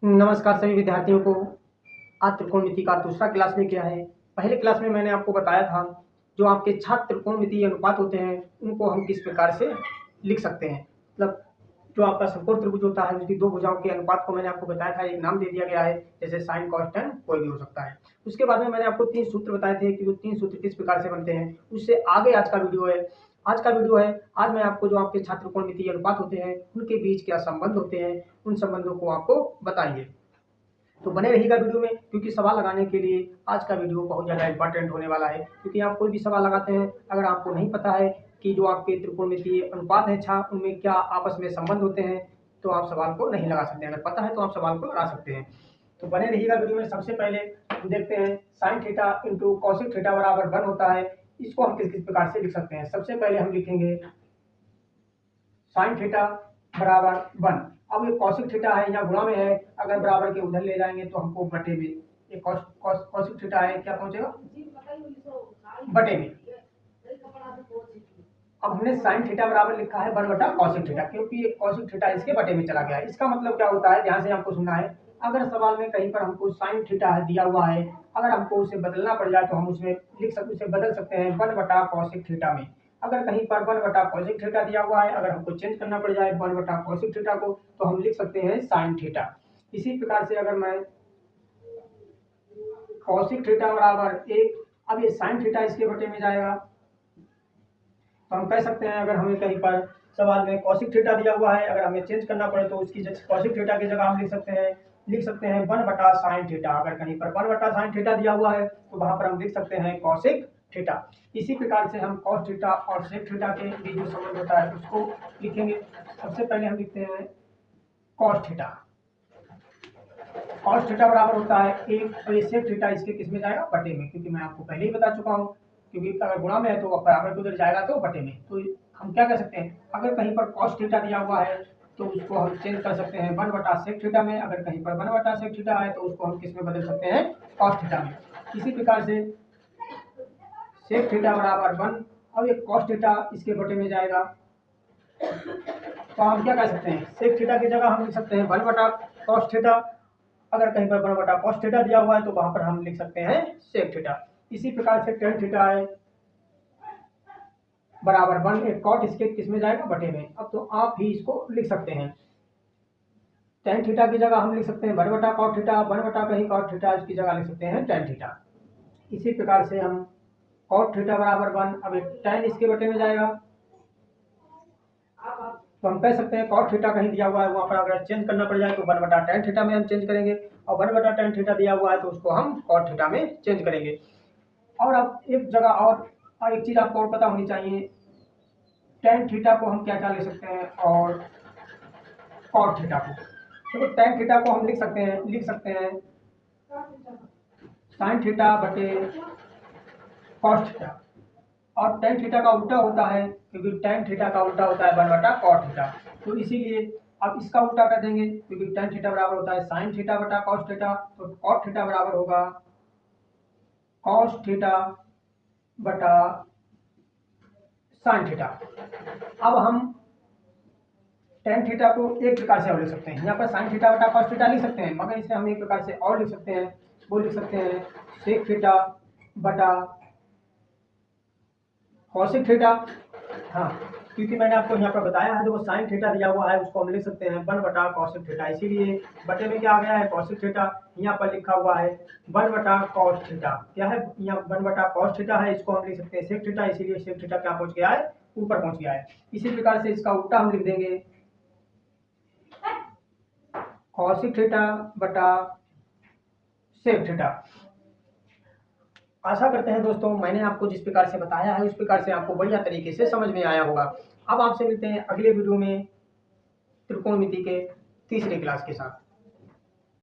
नमस्कार सभी विद्यार्थियों को। आज त्रिकोणमिति का दूसरा क्लास में क्या है। पहले क्लास में मैंने आपको बताया था जो आपके छात्र त्रिकोणमितीय अनुपात होते हैं उनको हम किस प्रकार से लिख सकते हैं। मतलब जो आपका समकोण त्रिभुज होता है उसकी दो भुजाओं के अनुपात को मैंने आपको बताया था, एक नाम दे दिया गया है जैसे साइन कॉस टेन कोई भी हो सकता है। उसके बाद में मैंने आपको 3 सूत्र बताए थे कि वो 3 सूत्र किस प्रकार से बनते हैं। उससे आगे आज का वीडियो है। आज मैं आपको जो आपके छात्र त्रिकोणमितीय अनुपात होते हैं उनके बीच क्या संबंध होते हैं उन संबंधों को आपको बताएंगे। तो बने रहिएगा वीडियो में, क्योंकि सवाल लगाने के लिए आज का वीडियो बहुत ज़्यादा इंपॉर्टेंट होने वाला है। क्योंकि आप कोई भी सवाल लगाते हैं, अगर आपको नहीं पता है कि जो आपके त्रिकोणमितीय अनुपात है उनमें क्या आपस में संबंध होते हैं, तो आप सवाल को नहीं लगा सकते। अगर पता है तो आप सवाल को लगा सकते हैं। तो बने रहिएगा वीडियो में। सबसे पहले हम देखते हैं sine theta into cosec theta बराबर 1 होता है। इसको हम किस किस प्रकार से लिख सकते हैं। सबसे पहले हम लिखेंगे साइन थीटा बराबर 1। अब ये कॉसिक थीटा है, यहाँ गुणा में है, अगर बराबर के उधर ले जाएंगे तो हमको बटे में, ये कॉसिक थीटा है, क्या पहुंचेगा बटे में। अब हमने साइन थीटा बराबर लिखा है 1 बटा कॉसिक थीटा, क्योंकि ये कॉसिक थीटा इसके बटे में चला गया है। इसका मतलब क्या होता है, ध्यान से आपको सुनना है। अगर सवाल में कहीं पर हमको साइन थीटा दिया हुआ है, अगर हमको उसे बदलना पड़ जाए तो हम उसमें उसे बदल सकते हैं 1 बटा कॉसिक थीटा में। अगर कहीं पर 1 बटा कॉसिक थीटा दिया हुआ है, अगर हमको चेंज करना पड़ जाए 1 बटा कॉसिक थीटा को, तो हम लिख सकते हैं साइन थीटा। इसी प्रकार से अगर मैं कॉसिक थीटा बराबर 1, अब ये साइन थीटा इसके बटे में जाएगा, तो हम कह सकते हैं अगर हमें कहीं पर सवाल में कॉसिक थीटा दिया हुआ है, अगर हमें चेंज करना पड़े तो उसकी कॉसिक थीटा की जगह हम लिख सकते हैं 1 बटा साइन थीटा। अगर कहीं पर 1 बटा साइन थीटा दिया हुआ है तो वहां पर हम लिख सकते हैं कॉसिक थीटा। इसी प्रकार से हम कॉस थीटा और सेक थीटा के बीच जो संबंध होता है उसको लिखेंगे। सबसे पहले हम लिखते हैं कॉस थीटा। कॉस थीटा बराबर होता है 1, और ये सेक थीटा इसके किस में जाएगा बटे में, क्योंकि मैं आपको पहले ही बता चुका हूँ, क्योंकि अगर गुणा में है तो बराबर उधर जाएगा तो बटे में। तो हम क्या कर सकते हैं, अगर कहीं पर कॉस थीटा दिया हुआ है तो उसको हम चेंज कर सकते हैं 1 बटा सेक थीटा में। अगर कहीं पर 1 बटा सेक थीटा है तो उसको हम किस में बदल सकते हैं, कॉस थीटा में। इसी प्रकार से सेक थीटा बराबर 1, अब ये कॉस थीटा इसके बटे में जाएगा, तो हम क्या कर सकते हैं, सेक थीटा की जगह हम लिख सकते हैं 1 बटा कॉस थीटा। अगर कहीं पर 1 बटा कॉस थीटा दिया हुआ है तो वहां पर हम लिख सकते हैं सेक थीटा। इसी प्रकार से टेन थीटा है बराबर 1, एक कॉट इसके किस में जाएगा बटे में। अब तो आप ही इसको लिख सकते हैं, टेन थीटा की जगह हम लिख सकते हैं 1 बटा कॉट थीटा, 1 बटा कहीं कॉट थीटा, इसकी जगह लिख सकते हैं टेन थीटा। इसी प्रकार से हम कॉट थीटा बराबर 1, अब एक टेन इसके बटे में जाएगा, तो हम कह सकते हैं कॉट थीटा कहीं दिया हुआ है, वहां पर अगर चेंज करना पड़ जाए तो 1 बटा टेन थीटा में हम चेंज करेंगे, और 1 बटा टेन थीटा दिया हुआ है तो उसको हम कॉट थीटा में चेंज करेंगे। और अब एक जगह और एक चीज आपको और पता होनी चाहिए, टेन थीटा को हम क्या क्या ले सकते हैं और कॉट थीटा को। तो टेन थीटा को हम लिख सकते हैं साइन थीटा बटे कॉस थीटा, और टेन थीटा का उल्टा होता है, क्योंकि टेन थीटा का उल्टा होता है 1 बटा कॉट थीटा। तो इसीलिए अब इसका उल्टा कर देंगे, क्योंकि टेन थीटा बराबर होता है साइन थीटा बटा कॉस थीटा, तो कॉट थीटा बराबर होगा कॉस थीटा बटा साइन थीटा। अब हम टेन थीटा को एक प्रकार से और लिख सकते हैं, यहाँ पर साइन थीटा बटा कॉस थीटा लिख सकते हैं, मगर इसे हम एक प्रकार से और लिख सकते हैं, वो लिख सकते हैं सेक थीटा बटा कॉसिक थीटा। हाँ, क्योंकि मैंने आपको यहाँ पर बताया है जो साइन थीटा दिया हुआ है उसको हम लिख सकते हैं 1 बटा कॉसिक थीटा, इसीलिए बटे में क्या आ गया है कॉसिक थीटा। यहाँ पर लिखा हुआ है 1 बटा कॉस थीटा, क्या है यहाँ 1 बटा कॉस थीटा है, इसको हम लिख सकते हैं सेक थीटा, इसीलिए सेक थीटा क्या पहुंच गया है, ऊपर पहुंच गया है। इसी प्रकार से इसका उल्टा हम लिख देंगे कॉसिक थीटा बटा सेक थीटा। आशा करते हैं दोस्तों मैंने आपको जिस प्रकार से बताया है उस प्रकार से आपको बढ़िया तरीके से समझ में आया होगा। अब आपसे मिलते हैं अगले वीडियो में त्रिकोणमिति के तीसरे क्लास के साथ।